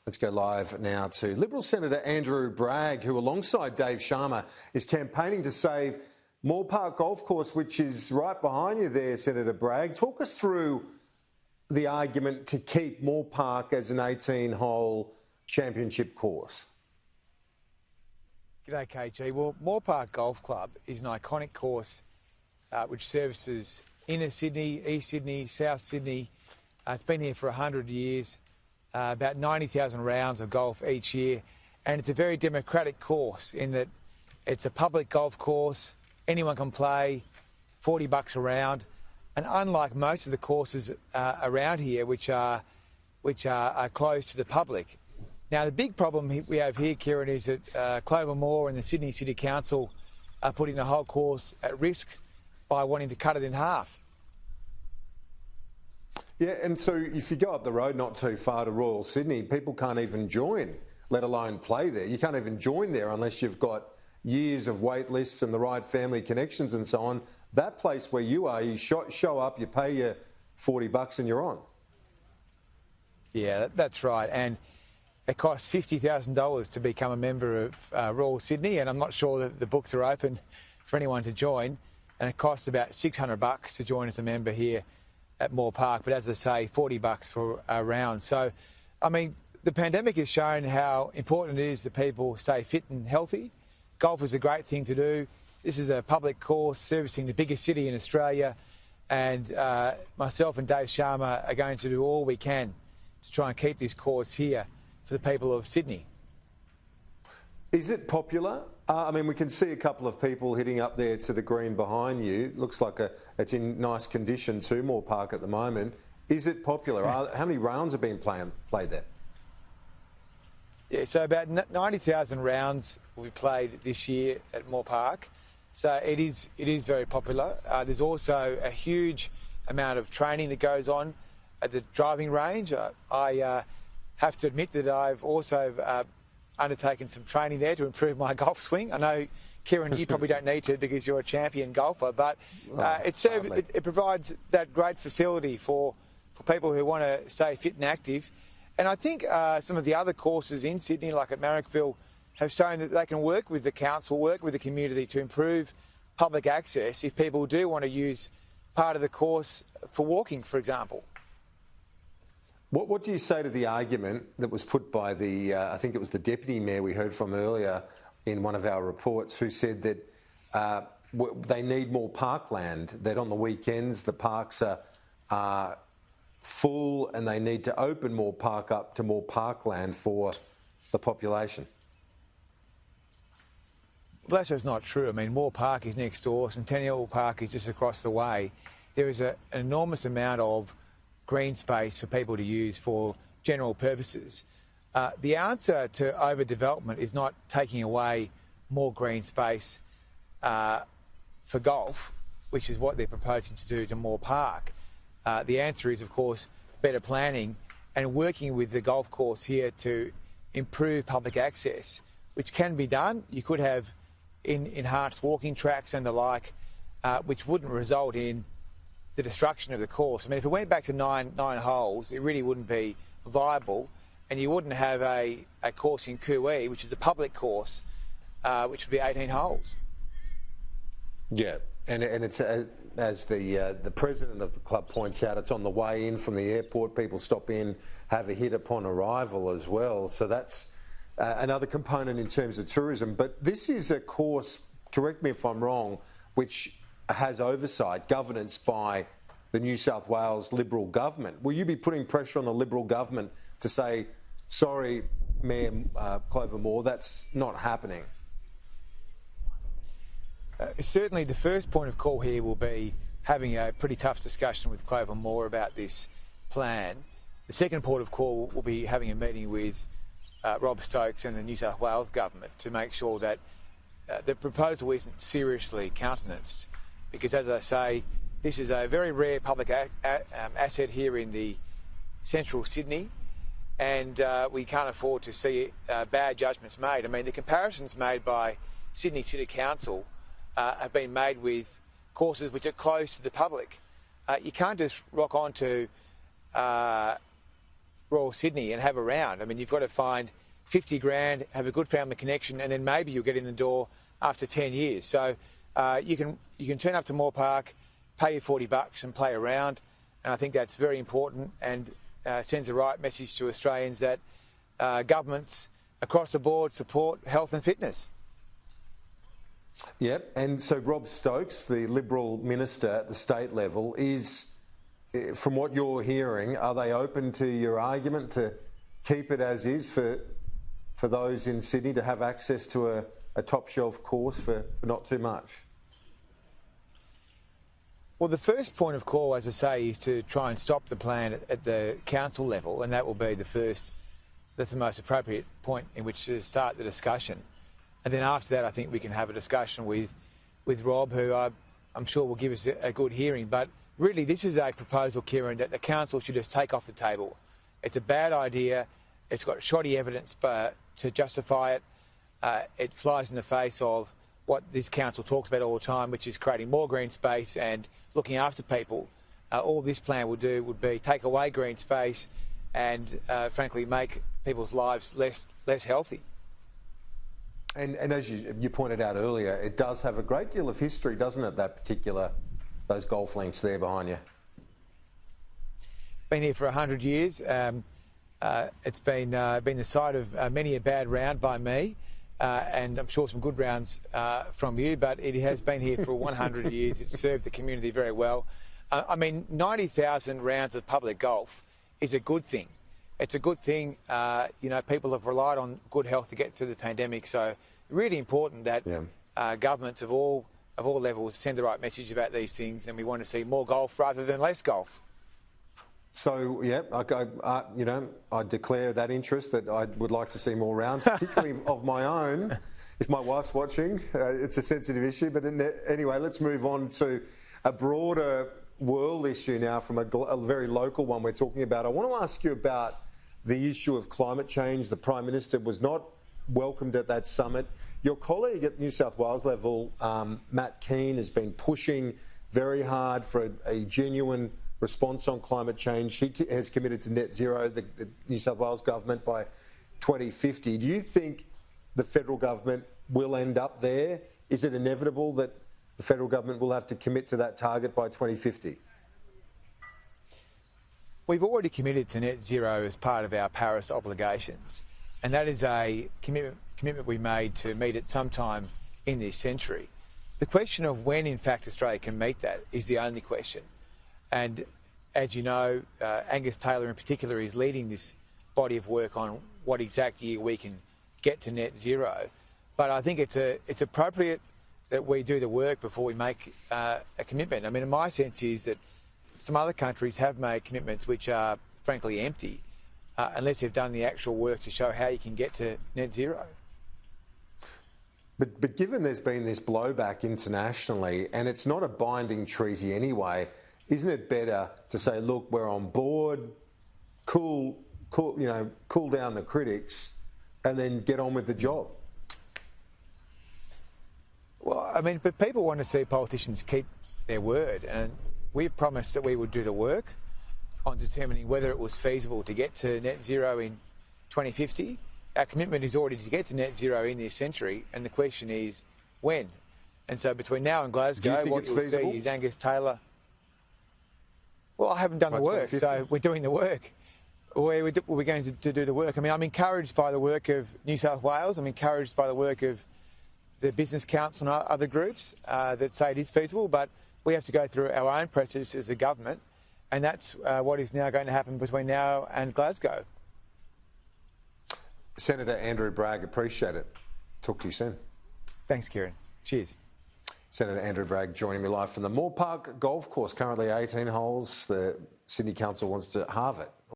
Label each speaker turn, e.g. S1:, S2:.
S1: Let's go live now to Liberal Senator Andrew Bragg, who alongside Dave Sharma is campaigning to save Moore Park Golf Course, which is right behind you there, Senator Bragg. Talk us through the argument to keep Moore Park as an 18-hole championship course.
S2: G'day, KG. Well, Moore Park Golf Club is an iconic course which services inner Sydney, East Sydney, South Sydney. It's been here for 100 years, about 90,000 rounds of golf each year, and it's a very democratic course in that it's a public golf course, anyone can play, $40 a round, and unlike most of the courses around here, which are closed to the public. Now, the big problem we have here, Kieran, is that Clover Moore and the Sydney City Council are putting the whole course at risk by wanting to cut it in half.
S1: Yeah, and so if you go up the road not too far to Royal Sydney, people can't even join, let alone play there. You can't even join there unless you've got years of wait lists and the right family connections and so on. That place where you are, you show up, you pay your $40 and you're on.
S2: Yeah, that's right. And it costs $50,000 to become a member of Royal Sydney, and I'm not sure that the books are open for anyone to join. And it costs about $600 to join as a member here at Moore Park, but as I say, $40 for a round. So, I mean, the pandemic has shown how important it is that people stay fit and healthy. Golf is a great thing to do. This is a public course servicing the biggest city in Australia, and myself and Dave Sharma are going to do all we can to try and keep this course here for the people of Sydney.
S1: Is it popular? I mean, we can see a couple of people hitting up there to the green behind you. Looks like it's in nice condition too, Moore Park at the moment. Is it popular? How many rounds have been played there?
S2: Yeah, so about 90,000 rounds will be played this year at Moore Park. So it is very popular. There's also a huge amount of training that goes on at the driving range. I have to admit that I've also undertaken some training there to improve my golf swing. I know, Kieran, you probably don't need to because you're a champion golfer, but it provides that great facility for people who want to stay fit and active. And I think some of the other courses in Sydney, like at Marrickville, have shown that they can work with the council, work with the community to improve public access if people do want to use part of the course for walking, for example.
S1: What do you say to the argument that was put by I think it was the Deputy Mayor we heard from earlier in one of our reports, who said that they need more parkland, that on the weekends the parks are full and they need to open Moore Park up to more parkland for the population?
S2: Well, that's just not true. I mean, Moore Park is next door, Centennial Park is just across the way. There is an enormous amount of green space for people to use for general purposes. The answer to overdevelopment is not taking away more green space for golf, which is what they're proposing to do to Moore Park. The answer is, of course, better planning and working with the golf course here to improve public access, which can be done. You could have enhanced walking tracks and the like, which wouldn't result in the destruction of the course. I mean, if it went back to nine holes, it really wouldn't be viable, and you wouldn't have a course in Cooee, which is the public course, which would be 18 holes.
S1: Yeah, and it's as the president of the club points out, it's on the way in from the airport. People stop in, have a hit upon arrival as well. So that's another component in terms of tourism. But this is a course, correct me if I'm wrong, which has oversight, governance by the New South Wales Liberal government. Will you be putting pressure on the Liberal government to say, sorry, Mayor Clover Moore, that's not happening?
S2: Certainly the first point of call here will be having a pretty tough discussion with Clover Moore about this plan. The second port of call will be having a meeting with Rob Stokes and the New South Wales government to make sure that the proposal isn't seriously countenanced. Because, as I say, this is a very rare public asset here in the central Sydney, and we can't afford to see bad judgments made. I mean, the comparisons made by Sydney City Council have been made with courses which are closed to the public. You can't just rock on to Royal Sydney and have a round. I mean, you've got to find 50 grand, have a good family connection, and then maybe you'll get in the door after 10 years. So you can turn up to Moore Park, pay your $40 and play around, and I think that's very important and sends the right message to Australians that governments across the board support health and fitness.
S1: Yep, and so Rob Stokes, the Liberal minister at the state level, is, from what you're hearing, are they open to your argument to keep it as is for those in Sydney to have access to a top shelf course for not too much?
S2: Well, the first point of call, as I say, is to try and stop the plan at the council level, and that will be that's the most appropriate point in which to start the discussion. And then after that, I think we can have a discussion with Rob, who I'm sure will give us a good hearing. But really, this is a proposal, Kieran, that the council should just take off the table. It's a bad idea. It's got shoddy evidence to justify it. It flies in the face of what this council talks about all the time, which is creating more green space and looking after people. All this plan would do would be take away green space and, frankly, make people's lives less healthy.
S1: And as you pointed out earlier, it does have a great deal of history, doesn't it, those golf links there behind you?
S2: Been here for 100 years. It's been the site of many a bad round by me, and I'm sure some good rounds from you, but it has been here for 100 years. It's served the community very well. 90,000 rounds of public golf is a good thing. It's a good thing. People have relied on good health to get through the pandemic, so really important that governments of all levels send the right message about these things, and we want to see more golf rather than less golf.
S1: So, I declare that interest that I would like to see more rounds, particularly of my own. If my wife's watching, it's a sensitive issue. But anyway, let's move on to a broader world issue now from a very local one we're talking about. I want to ask you about the issue of climate change. The Prime Minister was not welcomed at that summit. Your colleague at New South Wales level, Matt Keane, has been pushing very hard for a genuine response on climate change. He has committed to net zero, the New South Wales government, by 2050. Do you think the federal government will end up there? Is it inevitable that the federal government will have to commit to that target by 2050?
S2: We've already committed to net zero as part of our Paris obligations, and that is a commitment we made to meet it sometime in this century. The question of when, in fact, Australia can meet that is the only question. And as you know, Angus Taylor in particular is leading this body of work on what exact year we can get to net zero. But I think it's appropriate that we do the work before we make a commitment. I mean, my sense is that some other countries have made commitments which are frankly empty, unless they've done the actual work to show how you can get to net zero.
S1: But given there's been this blowback internationally, and it's not a binding treaty anyway, isn't it better to say, look, we're on board, cool down the critics, and then get on with the job?
S2: Well, I mean, but people want to see politicians keep their word, and we've promised that we would do the work on determining whether it was feasible to get to net zero in 2050. Our commitment is already to get to net zero in this century, and the question is when. And so between now and Glasgow, what you'll see is Angus Taylor. Well, I haven't done the work, so we're doing the work. We're going to do the work. I mean, I'm encouraged by the work of New South Wales. I'm encouraged by the work of the Business Council and other groups that say it is feasible, but we have to go through our own process as a government, and that's what is now going to happen between now and Glasgow.
S1: Senator Andrew Bragg, appreciate it. Talk to you soon.
S2: Thanks, Kieran. Cheers.
S1: Senator Andrew Bragg joining me live from the Moore Park Golf Course, currently 18 holes. The Sydney Council wants to halve it